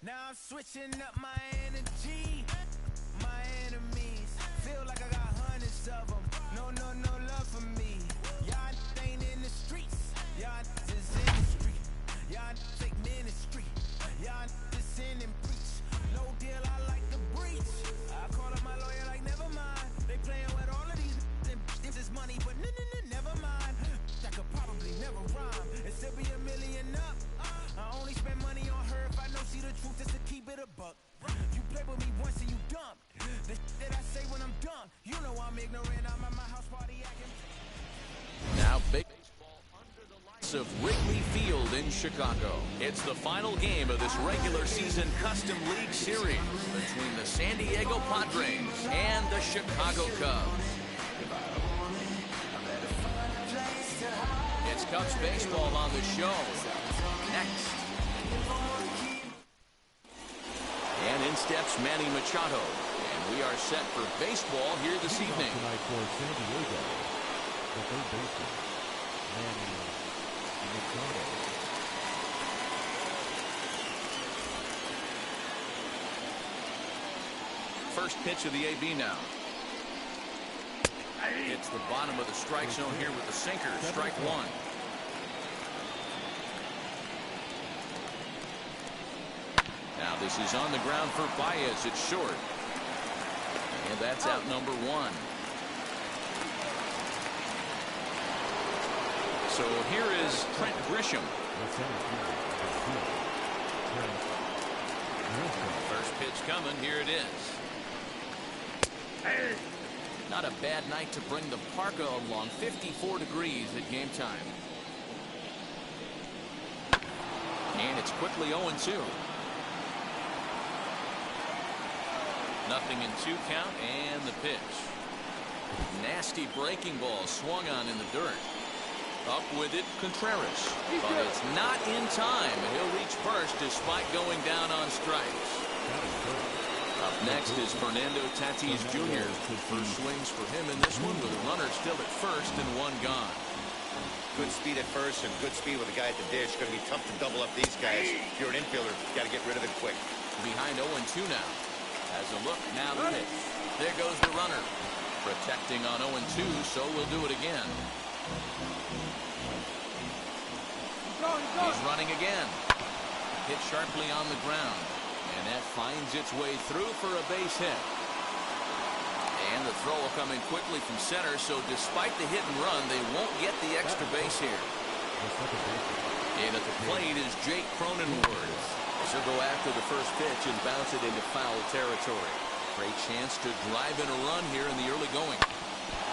Now I'm switching up my energy. My enemies feel like I got hundreds of them. No love for me. Y'all ain't in the streets. Y'all is in the street. Y'all take ministry. Y'all just sin and preach. No deal, I like the breach. I call up my lawyer like, never mind. They playing with all of these. This is money, but never mind. That could probably never rhyme and still be a million up. I only spend money on her if I know she the truth, just to keep it a buck. You play with me once and you dumb. The that I say when I'm done, you know I'm ignorant. I'm at my house party acting. Now big of Wrigley Field in Chicago. It's the final game of this regular season Custom League Series between the San Diego Padres and the Chicago Cubs. It's Cubs baseball on the show. Next. And in steps Manny Machado. And we are set for baseball here this evening. Tonight for San Diego, the third baseman, Manny Machado. First pitch of the AB now. It's the bottom of the strike zone here with the sinker. Strike one. Now this is on the ground for Baez. It's short. And that's out number one. So here is Trent Grisham. First pitch coming. Here it is. Not a bad night to bring the parka along. 54 degrees at game time. And it's quickly 0-2. Nothing in 2 count, and the pitch. Nasty breaking ball swung on in the dirt. Up with it, Contreras. But it's not in time. He'll reach first despite going down on strikes. Up next is Fernando Tatis Jr. First swings for him in this one with a runner still at first and one gone. Good speed at first and good speed with a guy at the dish. Going to be tough to double up these guys. If you're an infielder, you got to get rid of it quick. Behind 0-2 now. Has a look, now the pitch. There goes the runner. Protecting on 0-2, so we'll do it again. He's running again. Hit sharply on the ground. And that finds its way through for a base hit. And the throw will come in quickly from center, so despite the hit and run, they won't get the extra base here. And at the plate is Jake Cronenworth. He'll go after the first pitch and bounce it into foul territory. Great chance to drive in a run here in the early going.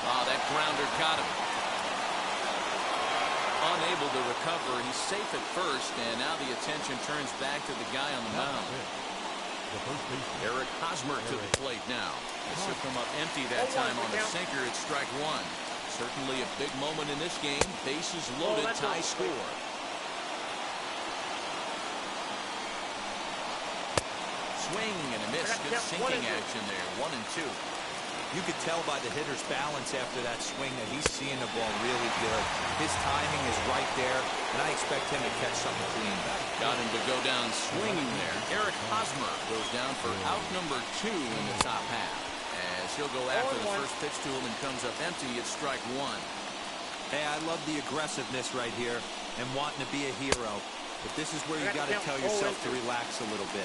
Oh, that grounder caught him. Unable to recover. He's safe at first, and now the attention turns back to the guy on the mound. Eric Hosmer to the plate now. This will come up empty that time on the sinker. It's strike one. Certainly a big moment in this game. Bases loaded, tie score. Swing and a miss. Good sinking action there. 1-2. You could tell by the hitter's balance after that swing that he's seeing the ball really good. His timing is right there, and I expect him to catch something clean. Got him to go down swinging there. Eric Hosmer goes down for out number 2 in the top half. As he'll go after the first pitch to him and comes up empty, it's strike one. Hey, I love the aggressiveness right here and wanting to be a hero. But this is where you got to tell yourself to relax a little bit.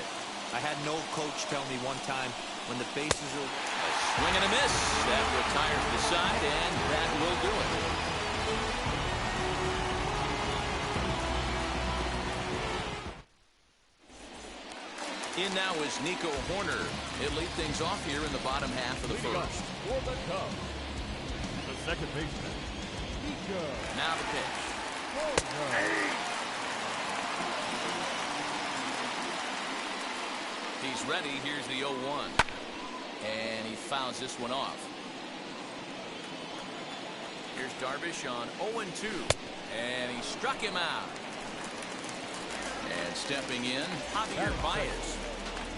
I had an old coach tell me one time, when the bases are... A swing and a miss. That retires the side, and that will do it. In now is Nico Horner. He'll lead things off here in the bottom half of the first. For the Cubs, the second baseman, Nico. Now the pitch. He's ready. Here's the 0-1. And he fouls this one off. Here's Darvish on 0-2. And he struck him out. And stepping in, Javier Baez.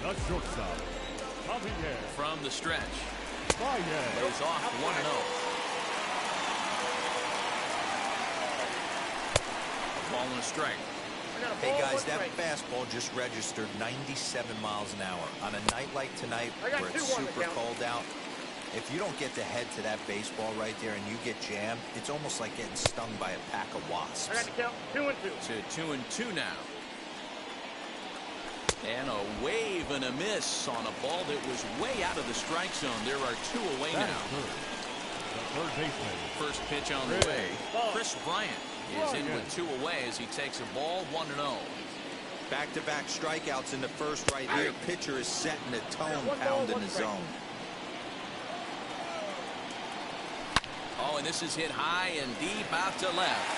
The shortstop, Javier. From the stretch. Baez. Lays off 1-0. Ball and a strike. Hey guys, that fastball just registered 97 miles an hour. On a night like tonight where it's super cold out, if you don't get the head to that baseball right there and you get jammed, it's almost like getting stung by a pack of wasps. I got to count 2-2. To 2-2 now. And a wave and a miss on a ball that was way out of the strike zone. There are 2 away now. The third baseman. First pitch on the way. Chris Bryant is in with 2 away as he takes a ball 1-0. Back-to-back strikeouts in the first right here. Pitcher is setting the tone, pounding the zone. Oh, and this is hit high and deep out to left.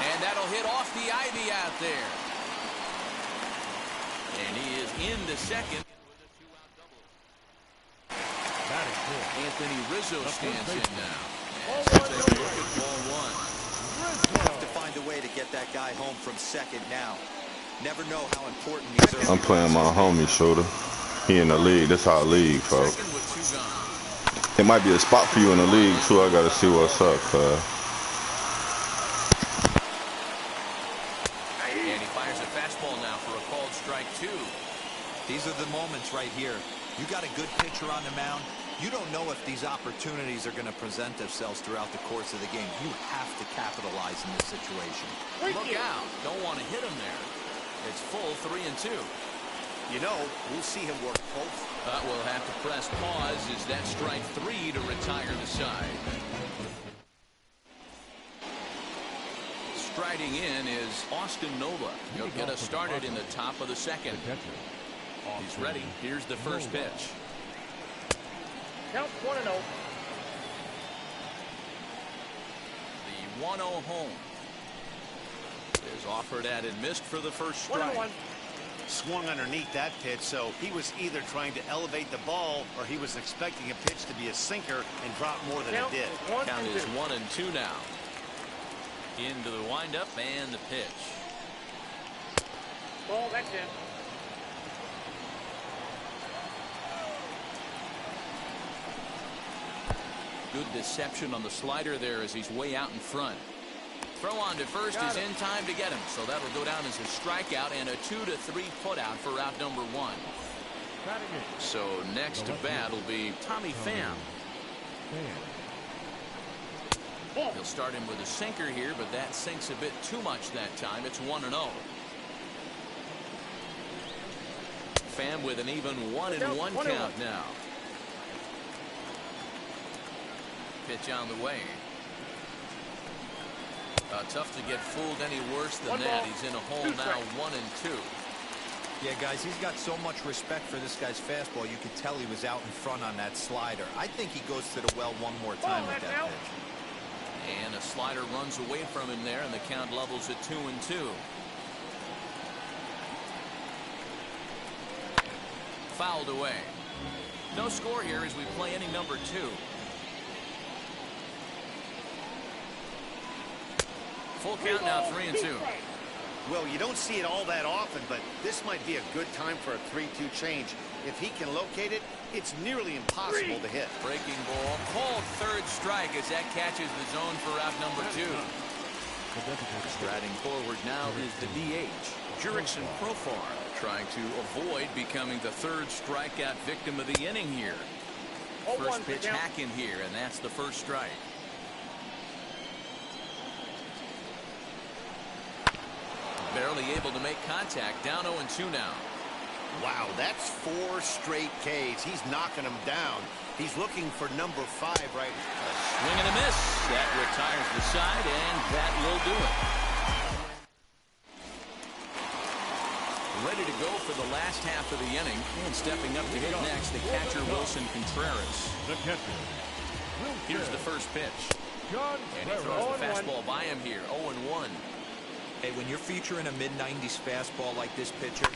And that'll hit off the ivy out there. And he is into second. That is good. Anthony Rizzo stands in now. As he takes a look at ball 1. Have to find a way to get that guy home from second now. Never know how important these are. I'm playing my homie Shooter. He in the league. That's our league, folks. Second with 2 gone. It might be a spot for you in the league too. I gotta see what's up, cuz. And he fires a fastball now for a called strike 2. These are the moments right here. You got a good pitcher on the mound. You don't know if these opportunities are going to present themselves throughout the course of the game. You have to capitalize in this situation. Look out. Don't want to hit him there. It's full 3-2. You know, we'll see him work both. We'll have to press pause. Is that strike 3 to retire the side? Striding in is Austin Nola. He'll get us started in the top of the second. He's ready. Here's the first pitch. Count 1-0. The 1-0 home is offered at and missed for the first strike. 1-1. Swung underneath that pitch, so he was either trying to elevate the ball or he was expecting a pitch to be a sinker and drop more than it did. Count is 1-2 now. Into the windup and the pitch. Ball, that's it. Good deception on the slider there as he's way out in front. Throw on to first is in time to get him, so that'll go down as a strikeout and a 2-3 putout for out number 1. So next to bat will be Tommy Pham. He'll start him with a sinker here, but that sinks a bit too much that time. It's 1-0. Pham with an even 1-1 count now. Pitch on the way. Tough to get fooled any worse than that. He's in a hole now, 1-2. Yeah, guys, he's got so much respect for this guy's fastball. You could tell he was out in front on that slider. I think he goes to the well one more time with that pitch. And a slider runs away from him there, and the count levels at 2-2. Fouled away. No score here as we play inning number 2. Full count now, 3-2. Well, you don't see it all that often, but this might be a good time for a 3-2 change. If he can locate it, it's nearly impossible to hit. Breaking ball, called third strike as that catches the zone for out number 2. Striding forward now is the DH, Jurickson Profar, trying to avoid becoming the third strikeout victim of the inning here. First pitch hack in here, and that's the first strike. barely able to make contact. Down 0-2 now. Wow, that's 4 straight Ks. He's knocking them down. He's looking for number 5 right now. A swing and a miss. That retires the side, and that will do it. Ready to go for the last half of the inning. And stepping up to hit next, the catcher, Wilson Contreras. The catcher. Here's the first pitch. And he throws the fastball by him here. 0-1. Hey, when you're featuring a mid-90s fastball like this pitcher,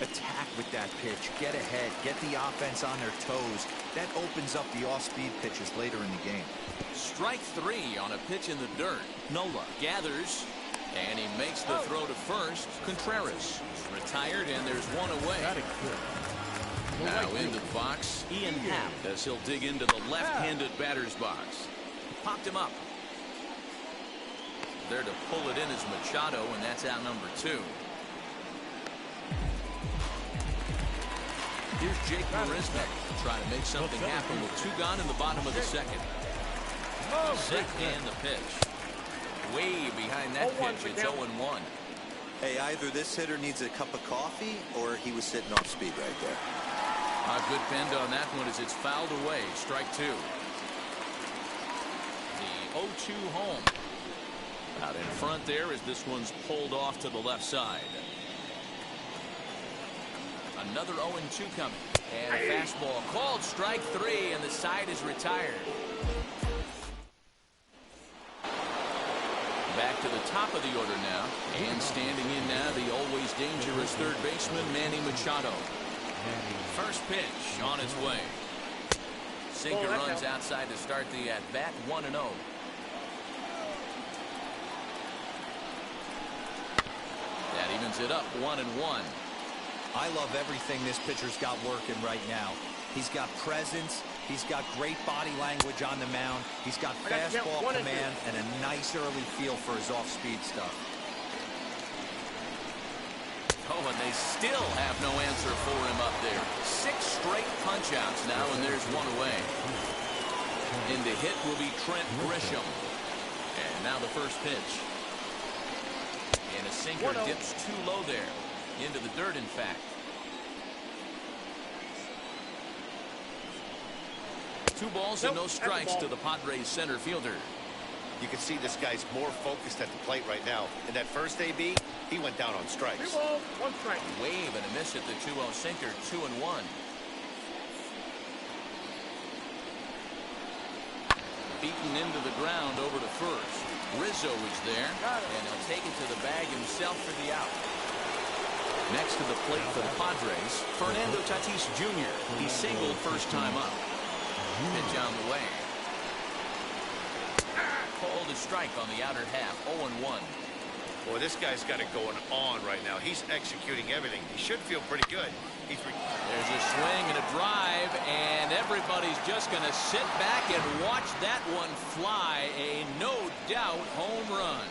attack with that pitch. Get ahead. Get the offense on their toes. That opens up the off-speed pitches later in the game. Strike 3 on a pitch in the dirt. Nola gathers, and he makes the throw to first. Contreras retired, and there's one away. Now into the box, Ian Happ, as he'll dig into the left-handed batter's box. Popped him up. There to pull it in is Machado, and that's out number 2. Here's Jake Marisnick trying to make something happen with 2 gone in the bottom of the second. Set and the pitch. Way behind that pitch, it's 0-1. Hey, either this hitter needs a cup of coffee or he was sitting off speed right there. A good bend on that one as it's fouled away. Strike 2. The 0-2 home. Out in front there as this one's pulled off to the left side. Another 0-2 coming. And a fastball called strike 3, and the side is retired. Back to the top of the order now. And standing in now, the always dangerous third baseman, Manny Machado. First pitch on its way. Sinker runs outside to start the at-bat. 1-0. That evens it up. 1-1. I love everything this pitcher's got working right now. He's got presence. He's got great body language on the mound. He's got fastball command and a nice early feel for his off-speed stuff. Oh, and they still have no answer for him up there. 6 straight punch-outs now, and there's one away. In the hit will be Trent Grisham. And now the first pitch. And a sinker dips too low there. Into the dirt, in fact. 2 balls and no strikes to the Padres center fielder. You can see this guy's more focused at the plate right now. In that first AB, he went down on strikes. 2 balls, 1 strike. Wave and a miss at the 2-0 sinker. 2-1. Beaten into the ground over to first. Rizzo is there, and he'll take it to the bag himself for the out. Next to the plate for the Padres, Fernando Tatis Jr. He singled first time up. Pitch on the way. Called a strike on the outer half. 0-1. Boy, this guy's got it going on right now. He's executing everything. He should feel pretty good. There's a swing and a drive, and everybody's just going to sit back and watch that one fly. A no-doubt home run.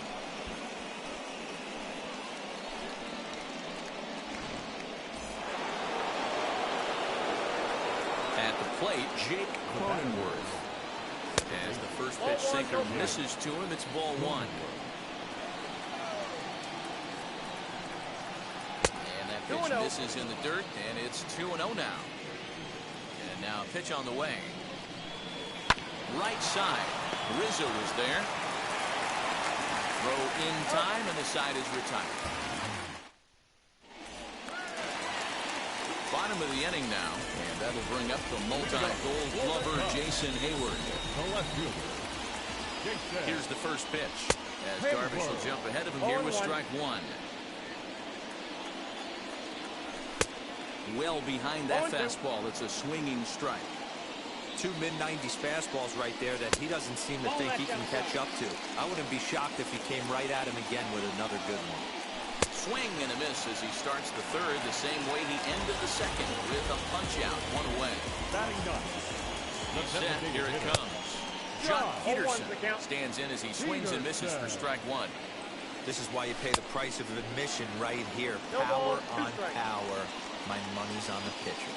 At the plate, Jake Cronenworth. As the first pitch sinker misses to him, it's ball 1. And that pitch misses in the dirt, and it's 2-0 now. And now a pitch on the way. Right side, Rizzo is there. Throw in time, and the side is retired. Bottom of the inning now, and that'll bring up the multi-gold glover Jason Hayward. Here's the first pitch, as Darvish will jump ahead of him here with strike 1. Well behind that fastball, it's a swinging strike. 2 mid-90s fastballs right there that he doesn't seem to think he can catch up to. I wouldn't be shocked if he came right at him again with another good one. Swing and a miss as he starts the third the same way he ended the second with a punch-out. 1 away. Set, here it comes. John Peterson stands in as he swings and misses for strike 1. This is why you pay the price of admission right here. Power on power. My money's on the pitcher.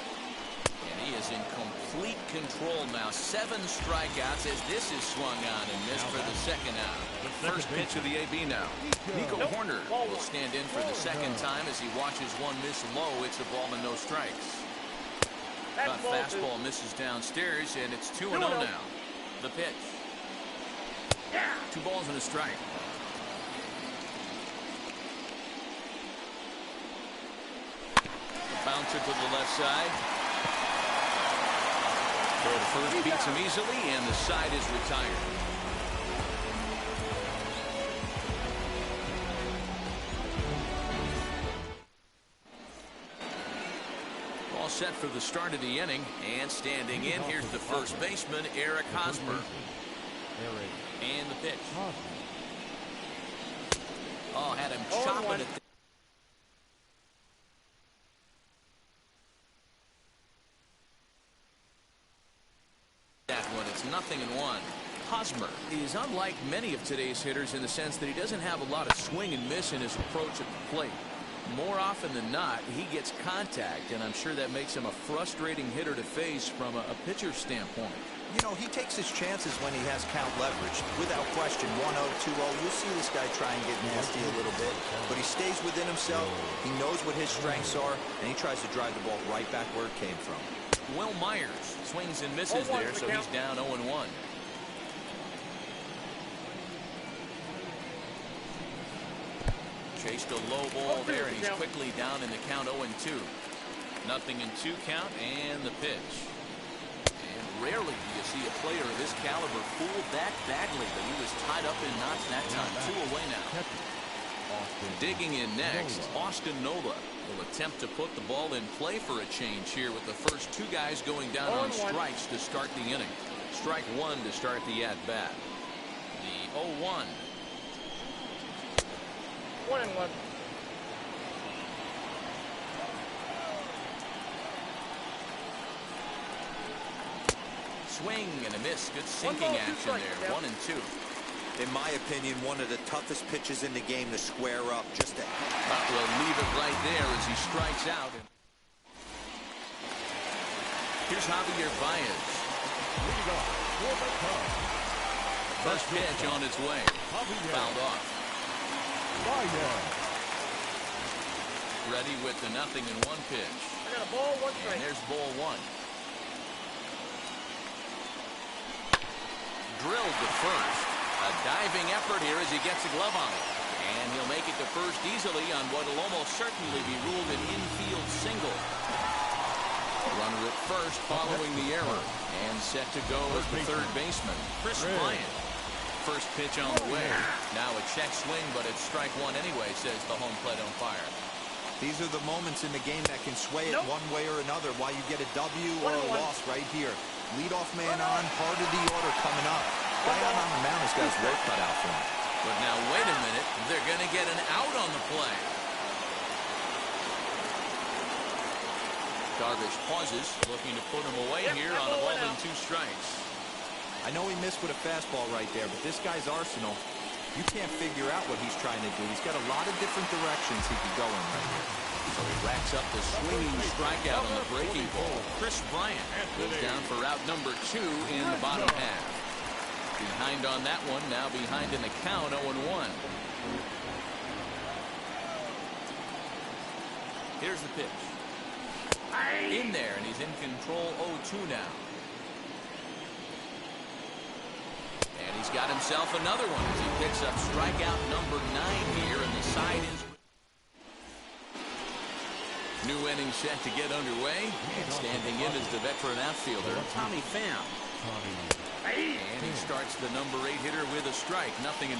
And he is in complete control now. 7 strikeouts as this is swung on and missed for the second out. First pitch of the AB now. Nico Horner will stand in for the second time as he watches one miss low. It's a ball and no strikes. Fastball misses downstairs, and it's 2-0 now. The pitch. 2 balls and a strike. Bouncer to the left side. Toward first beats him easily, and the side is retired. All set for the start of the inning, and standing in, here's the first baseman, Eric Hosmer. And the pitch. Oh, had him chopping it. That one, it's 0-1. Hosmer is unlike many of today's hitters in the sense that he doesn't have a lot of swing and miss in his approach at the plate. More often than not, he gets contact, and I'm sure that makes him a frustrating hitter to face from a pitcher's standpoint. You know, he takes his chances when he has count leverage. Without question, 1-0, 2-0, you'll see this guy try and get nasty a little bit. But he stays within himself. He knows what his strengths are, and he tries to drive the ball right back where it came from. Will Myers swings and misses there, so he's down 0-1. Chased a low ball there, and he's quickly down in the count 0-2. 0-2 count, and the pitch. And rarely do you see a player of this caliber fooled that badly, but he was tied up in knots that time. 2 away now. Digging in next, Austin Nola will attempt to put the ball in play for a change here with the first 2 guys going down on strikes to start the inning. Strike 1 to start the at-bat. The 0-1. 1-1. Swing and a miss. Good sinking action there. 1-2. In my opinion, one of the toughest pitches in the game to square up. Just to will leave it right there as he strikes out. Here's Javier Baez. First pitch on its way. Fouled off. Ready with the 0-1 pitch. I got a ball, 1 strike. And there's ball 1. Drilled to first. A diving effort here as he gets a glove on it. And he'll make it to first easily on what will almost certainly be ruled an infield single. Runner at first following the error. And set to go as the third baseman, Chris Bryant. First pitch on the way. Now a check swing, but it's strike 1 anyway, says the home plate umpire. These are the moments in the game that can sway it one way or another, why you get a W or a loss right here. Leadoff man on, part of the order coming up. Guy out on the mound has got his work cut out for him. But now, wait a minute. They're going to get an out on the play. Darvish pauses, looking to put him away here on the ball and 2 strikes. I know he missed with a fastball right there, but this guy's arsenal, you can't figure out what he's trying to do. He's got a lot of different directions he could go in right here. So he racks up the swinging strikeout on the breaking ball. Chris Bryant goes down for out number 2 in the bottom half. Behind on that one, now behind in the count, 0-1. Here's the pitch. In there, and he's in control 0-2 now. And he's got himself another one as he picks up strikeout number 9 here, and the side is... New inning set to get underway, and standing in is the veteran outfielder, Tommy Pham. And he starts the number 8 hitter with a strike, 0-1.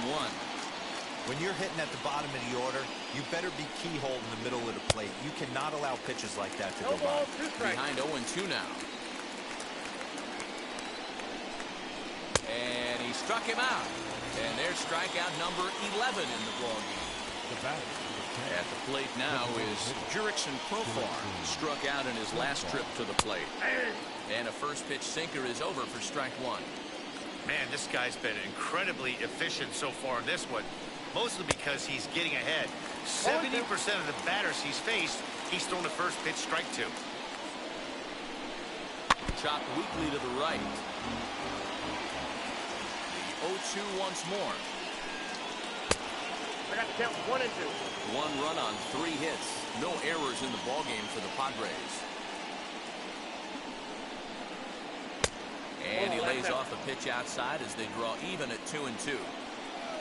When you're hitting at the bottom of the order, you better be keyhole in the middle of the plate. You cannot allow pitches like that to go by. Behind 0-2 now. And he struck him out. And there's strikeout number 11 in the ballgame. At the plate now is Jurickson Profar, struck out in his last trip to the plate. And a first pitch sinker is over for strike 1. Man, this guy's been incredibly efficient so far in this one, mostly because he's getting ahead. 70% of the batters he's faced, he's thrown the first pitch, strike 2. Chopped weakly to the right. The 0-2 once more. I got to count 1 and 2. 1 run on 3 hits. No errors in the ballgame for the Padres. And he lays off a pitch outside as they draw even at 2-2.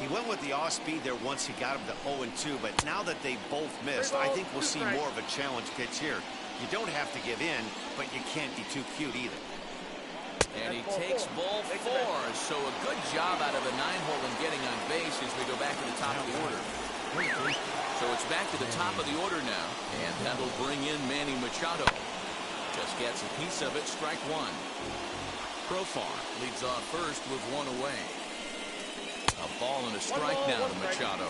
He went with the off speed there once he got him to 0-2, but now that they both missed, I think we'll see more of a challenge pitch here. You don't have to give in, but you can't be too cute either. And he takes ball 4, so a good job out of a 9-hole in getting on base as we go back to the top of the order. So it's back to the top of the order now, and that'll bring in Manny Machado. Just gets a piece of it, strike 1. Profar leads off first with 1 away. A ball and a strike now to Machado.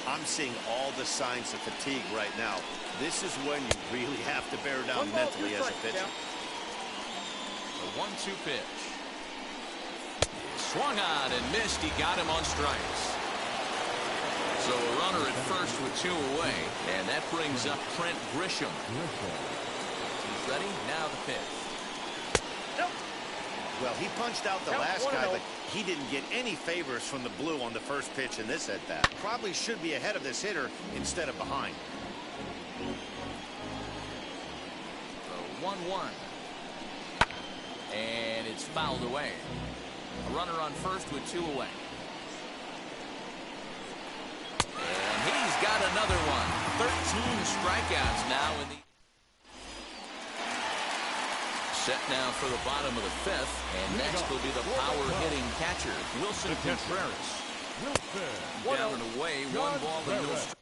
I'm seeing all the signs of fatigue right now. This is when you really have to bear down mentally as a pitcher. The 1-2 pitch. Swung on and missed. He got him on strikes. So a runner at first with 2 away. And that brings up Trent Grisham. He's ready. Now the pitch. Well, he punched out the last guy, but he didn't get any favors from the blue on the first pitch in this at-bat. Probably should be ahead of this hitter instead of behind. The 1-1. And it's fouled away. A runner on first with 2 away. And he's got another one. 13 strikeouts now in the... Set now for the bottom of the 5th, and next will be the power-hitting catcher, Wilson Contreras. Down and away, 1 ball and no strike.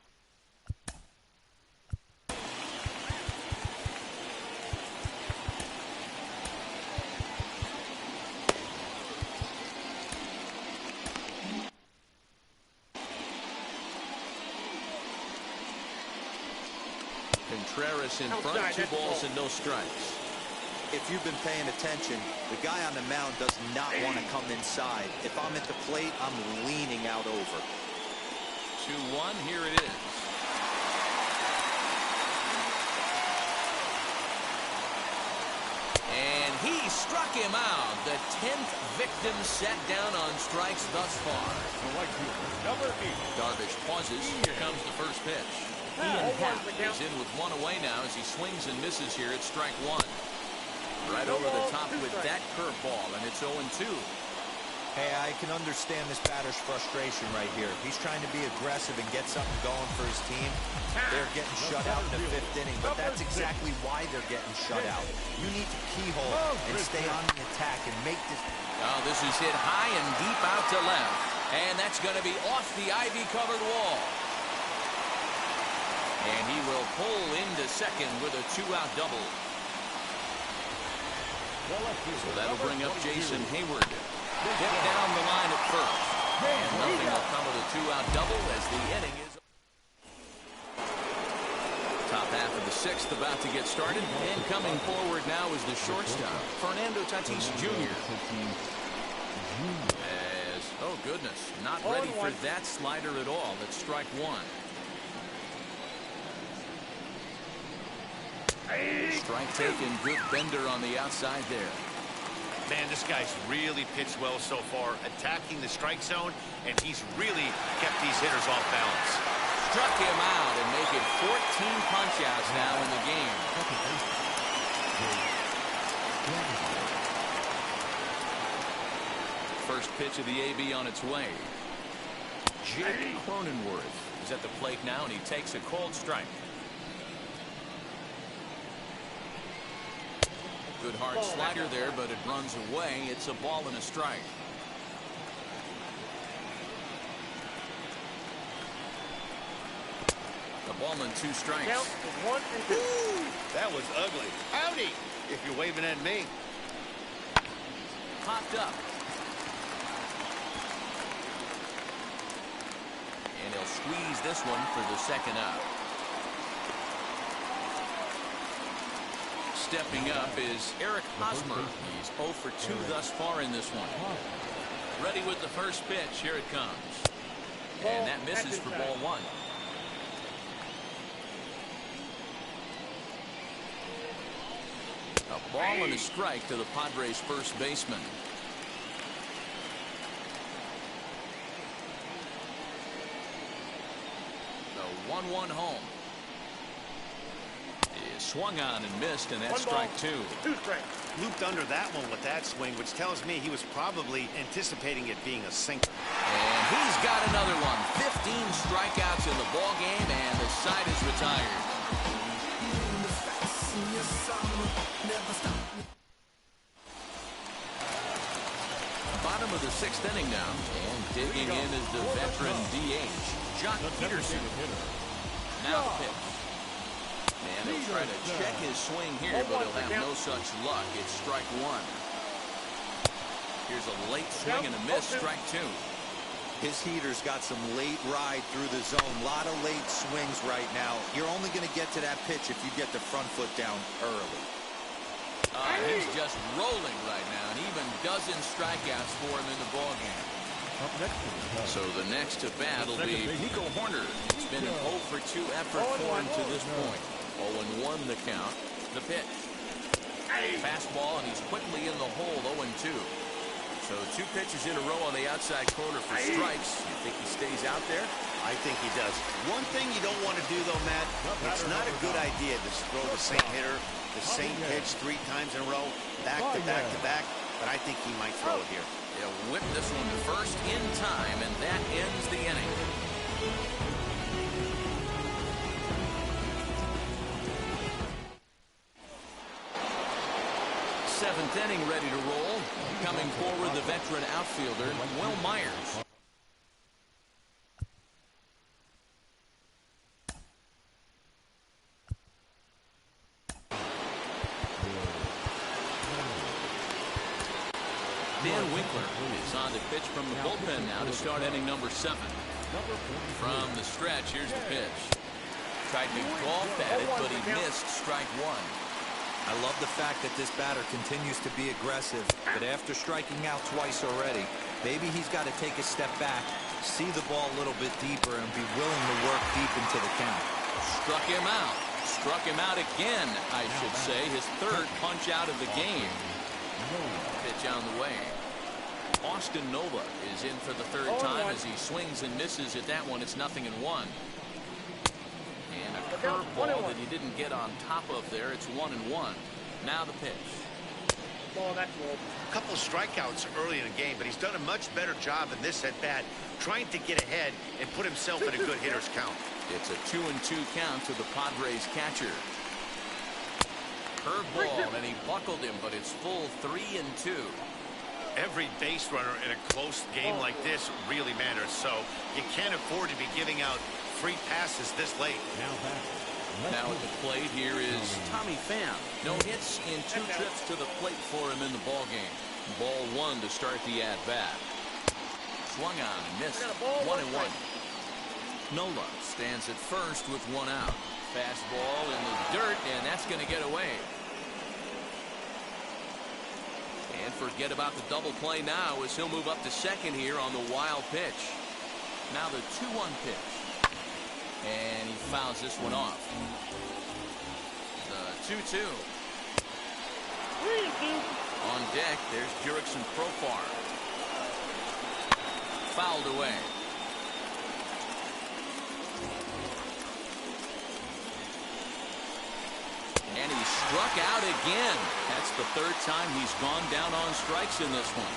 Contreras in front, 2 balls and no strikes. If you've been paying attention, the guy on the mound does not want to come inside. If I'm at the plate, I'm leaning out over. 2-1, here it is. And he struck him out. The 10th victim set down on strikes thus far. Number 8. Darvish pauses. Here comes the first pitch. Ian Happ is in with 1 away now as he swings and misses here at strike 1. Right over the top with that curveball, and it's 0-2. Hey, I can understand this batter's frustration right here. He's trying to be aggressive and get something going for his team. They're getting shut out in the 5th inning, but that's exactly why they're getting shut out. You need to keyhole and stay on the attack and make this... Oh, this is hit high and deep out to left, and that's going to be off the ivy-covered wall. And he will pull into second with a 2-out double. So that'll bring up Jason Hayward. Hit down the line at first. And nothing will come of the 2-out double as the inning is... Top half of the 6th about to get started. And coming forward now is the shortstop, Fernando Tatis Jr. As, oh goodness, not ready for that slider at all. That's strike 1. Strike taken, good bender on the outside there. Man, this guy's really pitched well so far, attacking the strike zone, and he's really kept these hitters off balance. Struck him out and make it 14 punch-outs now in the game. First pitch of the AB on its way. Jake Cronenworth is at the plate now, and he takes a cold strike. Good hard slider there, but it runs away. It's a ball and a strike. The ball and 2 strikes. Count 1 and 2. Ooh, that was ugly. Howdy, if you're waving at me. Popped up. And he'll squeeze this one for the 2nd out. Stepping up is Eric Hosmer. He's 0 for 2 thus far in this one. Ready with the first pitch. Here it comes. And that misses for ball 1. A ball and a strike to the Padres' first baseman. The 1-1 home. Is swung on and missed, and that's strike two. Two strikes. Looped under that one with that swing, which tells me he was probably anticipating it being a sinker. And he's got another one. 15 strikeouts in the ball game, and the side is retired. Bottom of the sixth inning now, and digging in is the veteran DH, Jock Peterson. Now the pitch. And he'll try to check his swing here, but he'll have no such luck. It's strike one. Here's a late swing and a miss, strike two. His heater's got some late ride through the zone. A lot of late swings right now. You're only going to get to that pitch if you get the front foot down early. He's just rolling right now, and even dozen strikeouts for him in the ballgame. So the next to bat will be Nico Horner. It's been an 0 for 2 effort for him to this point. 0-1 the count. The pitch. Fastball, and he's quickly in the hole. 0-2. So 2 pitches in a row on the outside corner for strikes. You think he stays out there? I think he does. One thing you don't want to do, though, Matt, it's not a good idea to throw the same hitter, the same pitch 3 times in a row, back to back to back, but I think he might throw it here. He'll whip this one to first in time, and that ends the inning. Seventh inning ready to roll. Coming forward, the veteran outfielder, Will Myers. Dan Winkler is on the pitch from the bullpen now to start inning number 7. From the stretch, here's the pitch. Tried to golf at it, but he missed strike one. I love the fact that this batter continues to be aggressive, but after striking out twice already, maybe he's got to take a step back, see the ball a little bit deeper, and be willing to work deep into the count. Struck him out. Struck him out again, I should say. His third punch out of the game. Pitch on the way. Austin Nova is in for the third time as he swings and misses at that one. It's 0-1. And a curveball that he didn't get on top of there. It's 1-1. Now the pitch. A couple of strikeouts early in the game, but he's done a much better job in this at bat, trying to get ahead and put himself in a good hitter's count. It's a 2-2 count to the Padres catcher. Curveball, and he buckled him, but it's full 3-2. Every base runner in a close game like this really matters, so you can't afford to be giving out free passes this late. Now at the plate here is Tommy Pham. No hits in 2 trips to the plate for him in the ballgame. Ball 1 to start the at-bat. Swung on and missed. 1-1. Nola stands at first with 1 out. Fastball in the dirt, and that's going to get away. And forget about the double play now as he'll move up to second here on the wild pitch. Now the 2-1 pitch. And he fouls this one off. The 2-2. On deck, there's Jurickson Profar. Fouled away. And he struck out again. That's the 3rd time he's gone down on strikes in this one.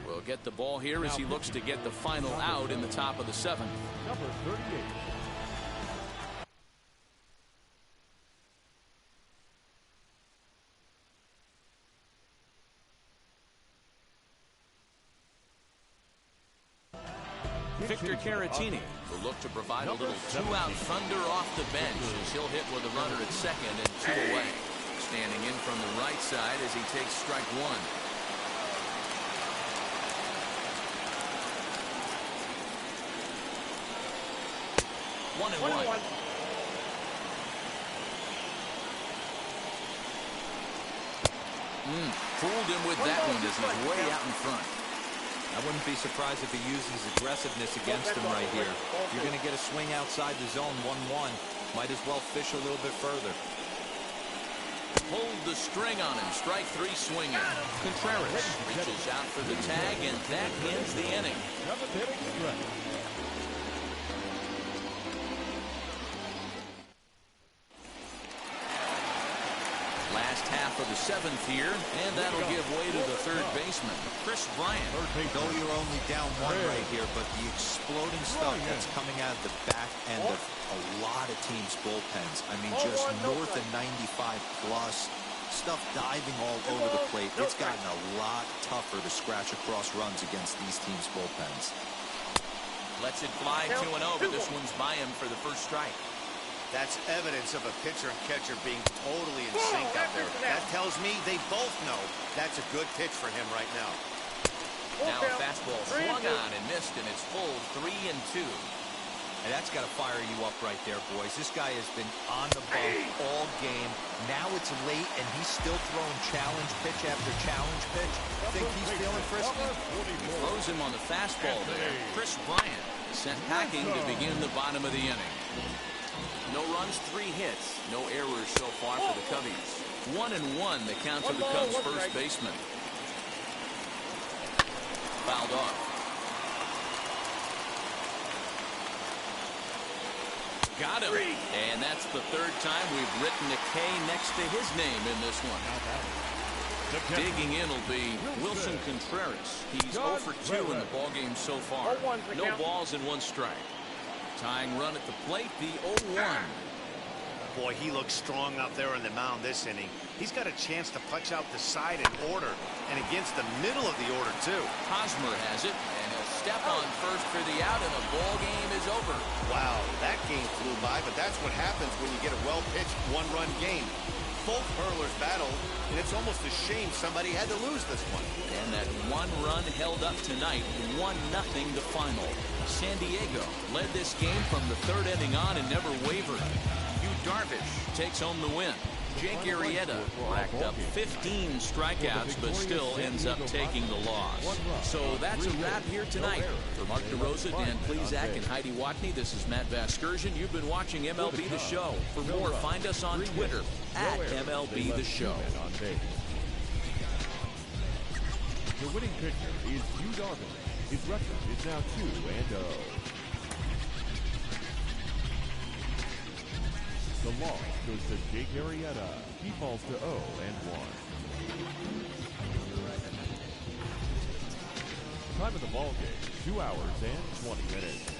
We'll get the ball here as he looks to get the final out in the top of the 7th. Number 38. Victor Caratini will look to provide a little 2-out thunder off the bench as he'll hit with a runner at second and 2 away. Standing in from the right side as he takes strike 1. 1-1. Fooled him with that one as he's way out in front. I wouldn't be surprised if he uses aggressiveness against him right here. If you're going to get a swing outside the zone 1-1, might as well fish a little bit further. Pulled the string on him. Strike 3 swinging. Contreras reaches out for the tag, and that ends the inning. Last half of the 7th here, and that'll give way to the third baseman, Chris Bryant. Though you're only down 1 right here, but the exploding stuff that's coming out of the back end of a lot of teams' bullpens. I mean, just north of 95 plus. Stuff diving all over the plate. It's gotten a lot tougher to scratch across runs against these teams' bullpens. Lets it fly 2-0, but this one's by him for the first strike. That's evidence of a pitcher and catcher being totally in sync out there. That tells me they both know that's a good pitch for him right now. Now a fastball swung on and missed, and it's full 3-2. And that's got to fire you up right there, boys. This guy has been on the bump all game. Now it's late, and he's still throwing challenge pitch after challenge pitch. Think he's feeling frisky? Throws him on the fastball there. Chris Bryant sent packing to begin the bottom of the inning. No runs, 3 hits. No errors so far for the Cubbies. 1-1 the count to the Cubs' first baseman. Fouled off. Got him. And that's the 3rd time we've written a K next to his name in this one. Digging in will be Wilson Contreras. He's 0 for 2 in the ballgame so far. No balls and 1 strike. Tying run at the plate, the 0-1. Boy, he looks strong out there on the mound this inning. He's got a chance to punch out the side in order, and against the middle of the order, too. Hosmer has it, and he'll step on first for the out, and the ball game is over. Wow, that game flew by, but that's what happens when you get a well-pitched 1-run game. Both hurlers battled, and it's almost a shame somebody had to lose this one. And that 1 run held up tonight, 1-0 the final. San Diego led this game from the 3rd inning on and never wavered. Darvish takes home the win. Jake Arrieta racked up 15 strikeouts, but still ends up taking the loss. So that's a wrap here tonight. For Mark DeRosa, Dan Plesac, and Heidi Watney, this is Matt Vasgersian. You've been watching MLB The Show. For more, find us on Twitter at MLB The Show. The winning pitcher is Yu Darvish. His record is now 2-0. The loss goes to Jake Arrieta. He falls to 0-1. Time of the ball game, 2 hours and 20 minutes.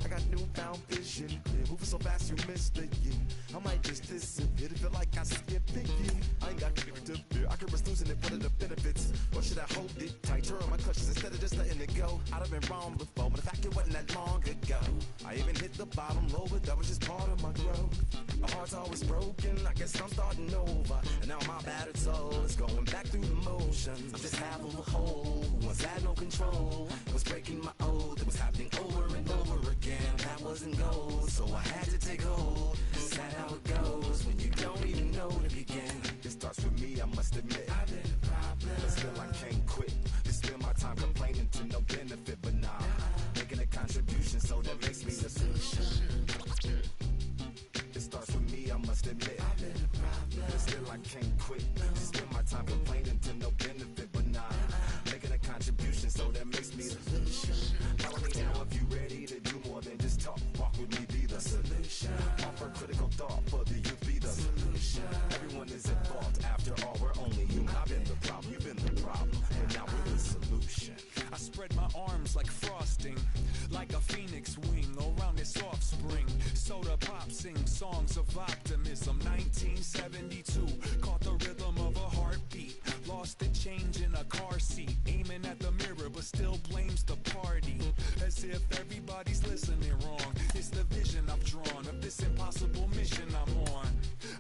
I got newfound vision. Moving so fast you missed the year. I might just disappear. It feel like I skipped a year. I ain't got to fear. I could risk losing it. What are the benefits? Or should I hold it tight? Turn my clutches instead of just letting it go. I'd have been wrong before, but the fact it wasn't that long ago. I even hit the bottom low, but that was just part of my growth. My heart's always broken. I guess I'm starting over. And now my battered soul is going back through the motions. I'm just half of a whole. Once had no control. It was breaking my oath. It was happening over and over again. That wasn't gold, so I had to take hold. Is that how it goes when you don't even know to begin? It starts with me, I must admit. I've been a problem, but still I can't quit. It's still my time complaining to no benefit, but nah, making a contribution, so that makes me the solution. It starts with me, I must admit. I've been a problem, but still I can't quit. It's still my time complaining to no benefit, but nah, making a contribution, so that makes me the solution. Follow me now if you ready to do more than just talk. Walk with me, be the solution. Offer critical thought for the youth, be the solution. Everyone is at fault. After all, we're only human. I've been the problem, you've been the problem, and now we're the solution. I spread my arms like frosting, like a phoenix wing around its offspring. Soda pop sing songs of optimism. 1972, caught the rhythm of a heartbeat. Lost the change in a car seat, aiming at the mirror, but still blames the party. As if everybody's listening wrong. It's the vision I've drawn of this impossible mission I'm on.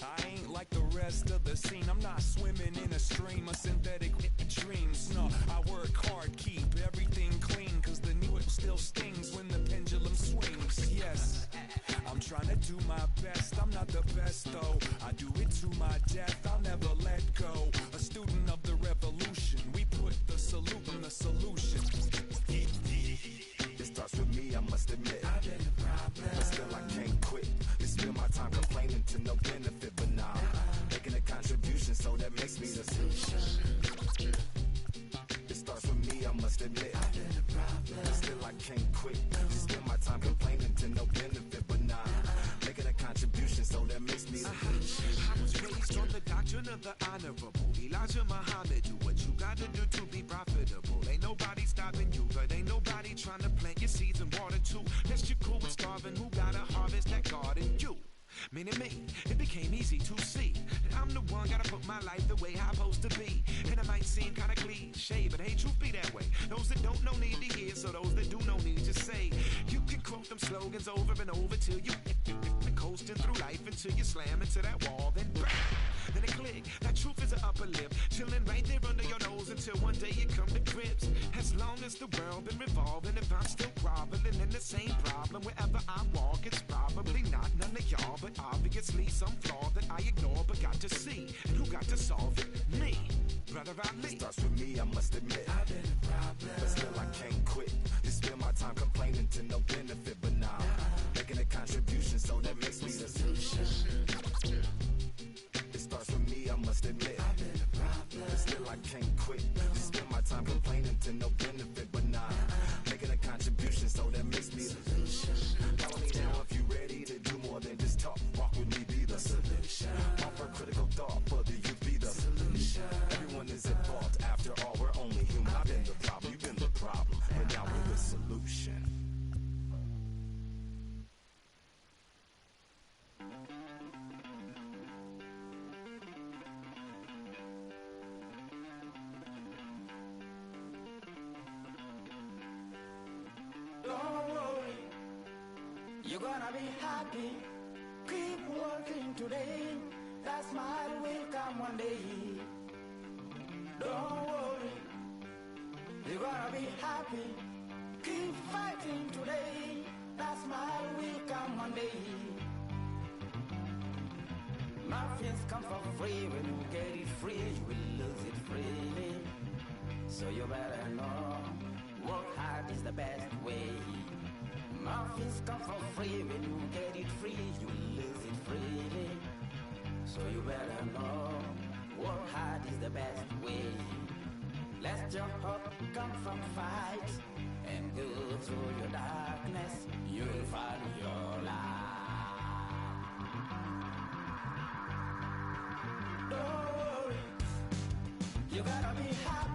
I ain't like the rest of the scene. I'm not swimming in a stream of synthetic dreams. dreams. No, I work hard, keep everything clean, cause the new it still stings when the pendulum swings. Yes, I'm trying to do my best. I'm not the best though. I do it to my death. I'll never let go. A student of the revolution. We put the salute in the solution. It starts with me, I must admit. I've been a problem, but still I can't quit. You spend my time complaining to no benefit, but nah, making a contribution, so that makes me the solution. It starts with me, I must admit. I've been a problem, but still I can't quit. You spend my time complaining to no benefit, but nah, making a contribution, so that makes me the solution. I was raised on the doctrine of the honorable Elijah Muhammad. Do what you gotta do to be profitable. Ain't nobody stopping you, but ain't nobody trying to plant your seeds and water too. That's your cool with starving. Who gotta harvest that garden? You. Meaning me, it became easy to see that I'm the one gotta put my life the way I'm supposed to be. And it might seem kinda cliche, but hey, truth be that way. Those that don't know need to hear, so those that do know need to say. You can quote them slogans over and over till you coasting through life until you slam into that wall, then bang, then it click. That truth is an upper lip, chilling right there under your nose until one day you come to grips. As long as the world been revolving, if I'm still groveling in the same problem wherever I walk, it's probably not none of y'all, but obviously some flaw that I ignore but got to see. And who got to solve it? Me, brother Ali. It starts with me, I must admit. I've been a problem, but still I can't quit. You spend my time complaining to no benefit, but nah, making a contribution, so that makes me the solution. It starts with me, I must admit. I've been a problem, but still I can't quit. You spend my time complaining to no benefit, but nah, making a contribution, so that makes me the solution. Follow me now if you ready to do more than just talk. Walk with me, be the solution. Offer critical thought for the youth, be the solution. Everyone is at fault, after all, we're only human. I've been the problem, you've been the problem, but now we're the solution. Don't worry, you're gonna be happy. Keep working today. That smile will come one day. Don't worry, you're gonna be happy. Keep fighting today. That smile will come one day. Nothing's come for free. When you get it free, you will lose it freely. So you better know, work hard is the best way. Nothing's come for free. When you get it free, you will lose it freely. So you better know, work hard is the best way. Let your hope come from fight and go through your darkness. You'll find your light. Don't worry, you gotta be happy.